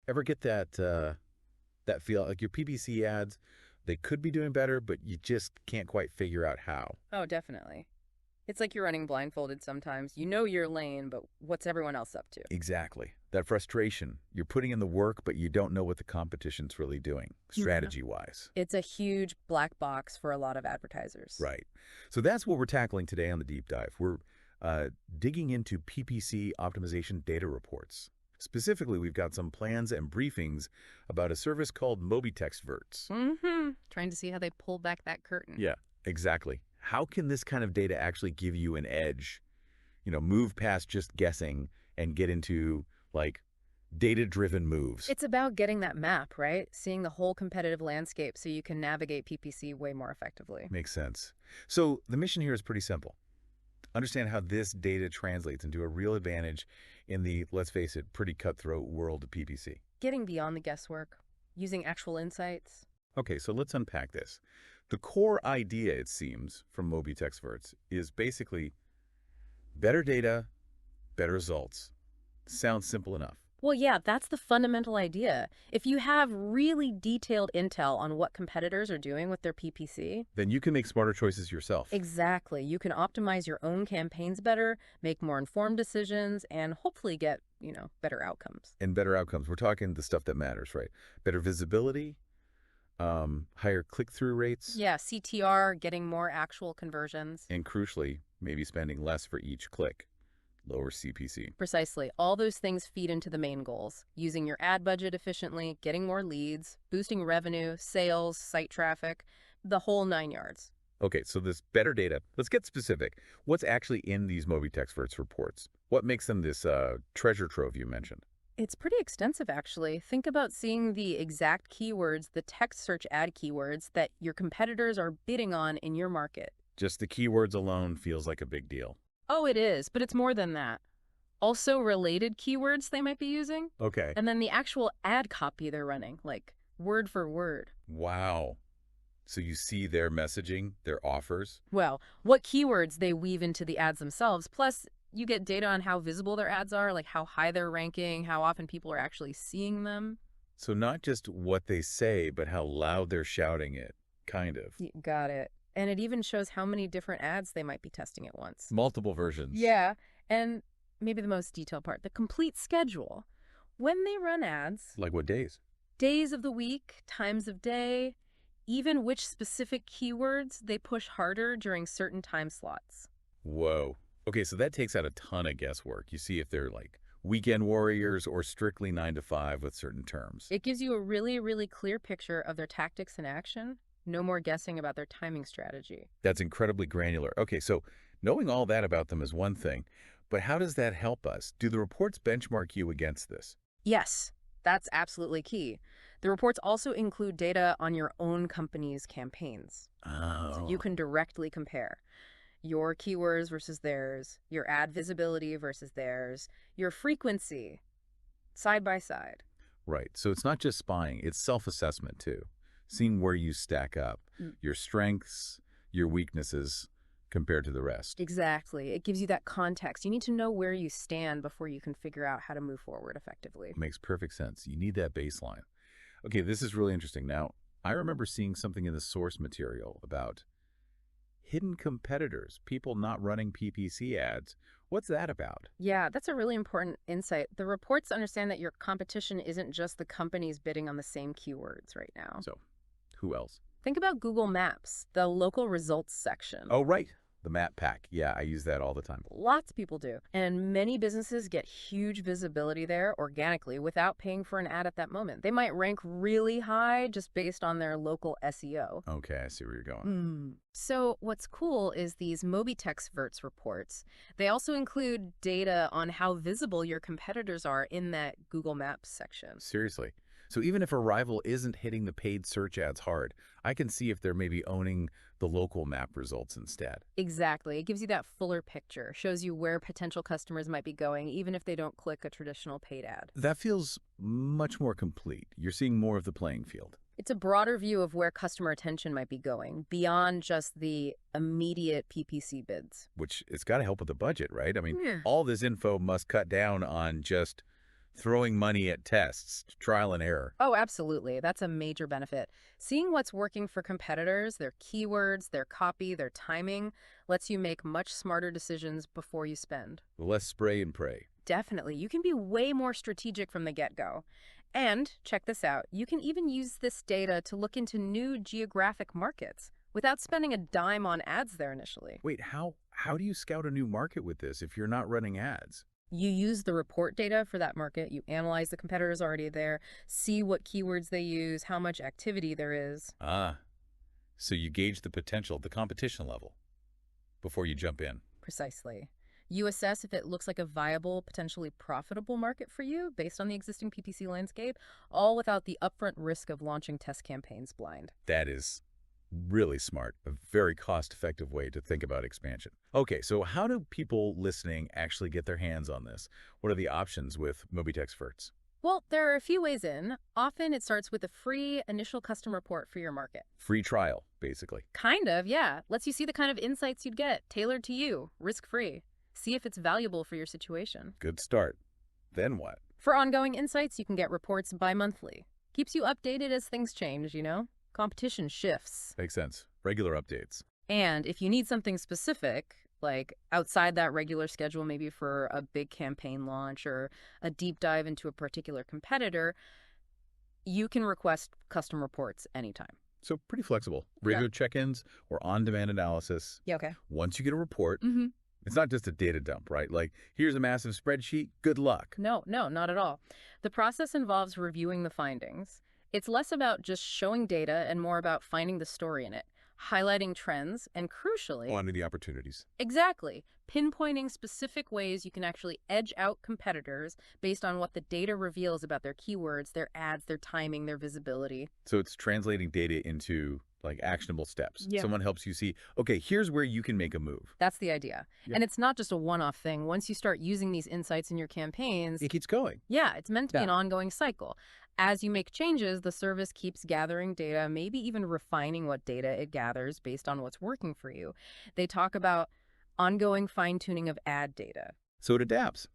Ever get that feel like your PPC ads, they could be doing better, but you just can't quite figure out how? Oh, definitely. It's like you're running blindfolded sometimes. You know your lane, but what's everyone else up to? Exactly. That frustration. You're putting in the work, but you don't know what the competition's really doing, strategy-wise. It's a huge black box for a lot of advertisers. Right. So that's what we're tackling today on the deep dive. We're digging into PPC optimization data reports. Specifically, we've got some plans and briefings about a service called MobiTextVerts. Trying to see how they pull back that curtain. Yeah, exactly. How can this kind of data actually give you an edge? Move past just guessing and get into, like, data-driven moves. It's about getting that map, right? Seeing the whole competitive landscape so you can navigate PPC way more effectively. Makes sense. So the mission here is pretty simple. Understand how this data translates into a real advantage in the, let's face it, pretty cutthroat world of PPC. Getting beyond the guesswork, using actual insights. Okay, so let's unpack this. The core idea, it seems, from MobiTextVerts is basically better data, better results. Sounds simple enough. Well, yeah, that's the fundamental idea. If you have really detailed intel on what competitors are doing with their PPC, then you can make smarter choices yourself. Exactly. You can optimize your own campaigns better, make more informed decisions, and hopefully get, better outcomes. And better outcomes. We're talking the stuff that matters, right? Better visibility, higher click-through rates. Yeah, CTR, getting more actual conversions. And crucially, maybe spending less for each click. Lower CPC. Precisely. All those things feed into the main goals. Using your ad budget efficiently, getting more leads, boosting revenue, sales, site traffic, the whole 9 yards. Okay, so this better data, let's get specific. What's actually in these MobiTextVerts reports? What makes them this treasure trove you mentioned? It's pretty extensive, actually. Think about seeing the exact keywords, the text search ad keywords that your competitors are bidding on in your market. Just the keywords alone feels like a big deal. Oh, it is, but it's more than that. Also related keywords they might be using. Okay. And then the actual ad copy they're running, like word for word. Wow. So you see their messaging, their offers? Well, what keywords they weave into the ads themselves, plus you get data on how visible their ads are, like how high they're ranking, how often people are actually seeing them. So not just what they say, but how loud they're shouting it, kind of. You got it. And it even shows how many different ads they might be testing at once. Multiple versions. Yeah, and maybe the most detailed part, the complete schedule. When they run ads. Like what days? Days of the week, times of day, even which specific keywords they push harder during certain time slots. Whoa. Okay, so that takes out a ton of guesswork. You see if they're like weekend warriors or strictly 9 to 5 with certain terms. It gives you a really, really clear picture of their tactics in action. No more guessing about their timing strategy. That's incredibly granular. Okay, so knowing all that about them is one thing, but how does that help us? Do the reports benchmark you against this? Yes, that's absolutely key. The reports also include data on your own company's campaigns. Oh. So you can directly compare your keywords versus theirs, your ad visibility versus theirs, your frequency, side by side. Right, so it's not just spying, it's self-assessment too. Seeing where you stack up, your strengths, your weaknesses compared to the rest. Exactly. It gives you that context. You need to know where you stand before you can figure out how to move forward effectively. Makes perfect sense. You need that baseline. Okay, this is really interesting. Now, I remember seeing something in the source material about hidden competitors, people not running PPC ads. What's that about? Yeah, that's a really important insight. The reports understand that your competition isn't just the companies bidding on the same keywords right now. So, who else? Think about Google Maps, the local results section. Oh, right. The map pack. Yeah, I use that all the time. Lots of people do. And many businesses get huge visibility there organically without paying for an ad at that moment. They might rank really high just based on their local SEO. Okay, I see where you're going. So what's cool is these MobiTextVerts reports. They also include data on how visible your competitors are in that Google Maps section. Seriously. So even if a rival isn't hitting the paid search ads hard, I can see if they're maybe owning the local map results instead. Exactly. It gives you that fuller picture, shows you where potential customers might be going, even if they don't click a traditional paid ad. That feels much more complete. You're seeing more of the playing field. It's a broader view of where customer attention might be going, beyond just the immediate PPC bids. Which it's got to help with the budget, right? I mean, all this info must cut down on just throwing money at tests, trial and error. Oh, absolutely. That's a major benefit. Seeing what's working for competitors, their keywords, their copy, their timing, lets you make much smarter decisions before you spend. Less spray and pray. Definitely. You can be way more strategic from the get-go. And, check this out, you can even use this data to look into new geographic markets without spending a dime on ads there initially. Wait, how do you scout a new market with this if you're not running ads? You use the report data for that market, you analyze the competitors already there, see what keywords they use, how much activity there is. Ah, so you gauge the potential, the competition level, before you jump in. Precisely. You assess if it looks like a viable, potentially profitable market for you based on the existing PPC landscape, all without the upfront risk of launching test campaigns blind. That is really smart, a very cost-effective way to think about expansion. Okay, so how do people listening actually get their hands on this? What are the options with MobiTextVerts? Well, there are a few ways in. Often it starts with a free initial custom report for your market. Free trial, basically. Kind of, yeah. Lets you see the kind of insights you'd get, tailored to you, risk-free. See if it's valuable for your situation. Good start. Then what? For ongoing insights, you can get reports bi-monthly. Keeps you updated as things change, you know? Competition shifts. Makes sense. Regular updates. And if you need something specific, like outside that regular schedule, maybe for a big campaign launch or a deep dive into a particular competitor, you can request custom reports anytime. So pretty flexible. Regular check-ins or on-demand analysis. Yeah, okay. Once you get a report, it's not just a data dump, right? Like, here's a massive spreadsheet, good luck. No, not at all. The process involves reviewing the findings. It's less about just showing data and more about finding the story in it, highlighting trends, and crucially... Finding the opportunities. Exactly. Pinpointing specific ways you can actually edge out competitors based on what the data reveals about their keywords, their ads, their timing, their visibility. So it's translating data into like actionable steps. Yeah. Someone helps you see, okay, here's where you can make a move. That's the idea. Yeah. And it's not just a one-off thing. Once you start using these insights in your campaigns... It keeps going. Yeah, it's meant to be an ongoing cycle. As you make changes, the service keeps gathering data, maybe even refining what data it gathers based on what's working for you. They talk about ongoing fine-tuning of ad data. So it adapts.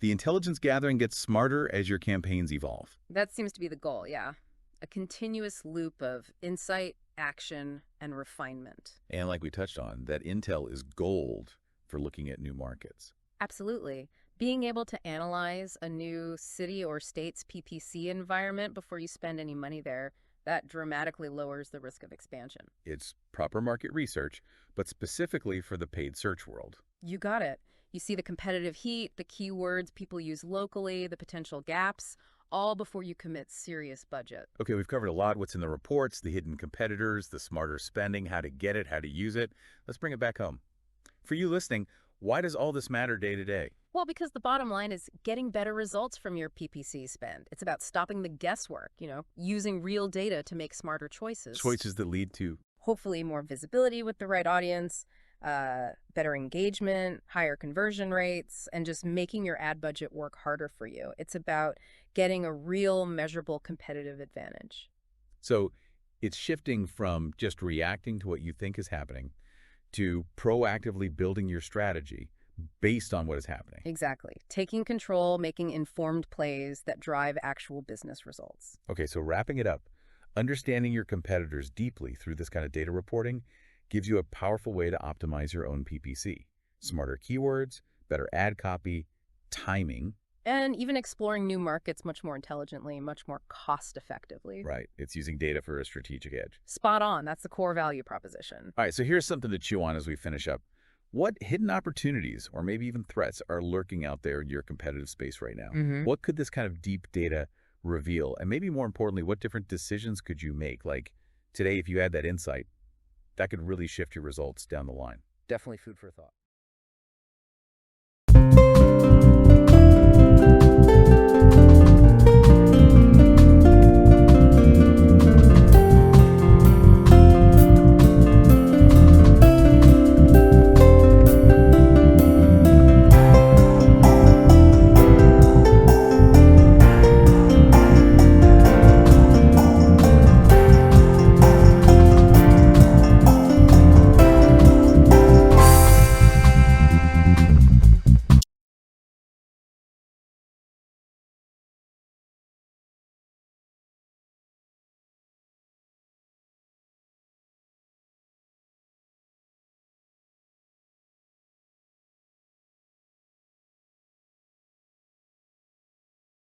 The intelligence gathering gets smarter as your campaigns evolve. That seems to be the goal, yeah. A continuous loop of insight, action, and refinement. And like we touched on, that intel is gold for looking at new markets. Absolutely. Being able to analyze a new city or state's PPC environment before you spend any money there, that dramatically lowers the risk of expansion. It's proper market research, but specifically for the paid search world. You got it. You see the competitive heat, the keywords people use locally, the potential gaps, all before you commit serious budget. Okay, we've covered a lot. What's in the reports, the hidden competitors, the smarter spending, how to get it, how to use it. Let's bring it back home. For you listening, why does all this matter day to day? Well, because the bottom line is getting better results from your PPC spend. It's about stopping the guesswork, using real data to make smarter choices. Choices that lead to... hopefully more visibility with the right audience, better engagement, higher conversion rates, and just making your ad budget work harder for you. It's about getting a real measurable competitive advantage. So it's shifting from just reacting to what you think is happening to proactively building your strategy based on what is happening. Exactly. Taking control, making informed plays that drive actual business results. Okay, so wrapping it up, understanding your competitors deeply through this kind of data reporting gives you a powerful way to optimize your own PPC. Smarter keywords, better ad copy, timing. And even exploring new markets much more intelligently, much more cost-effectively. Right. It's using data for a strategic edge. Spot on. That's the core value proposition. All right, so here's something to chew on as we finish up. What hidden opportunities or maybe even threats are lurking out there in your competitive space right now? What could this kind of deep data reveal? And maybe more importantly, what different decisions could you make? Like today, if you had that insight, that could really shift your results down the line. Definitely food for thought.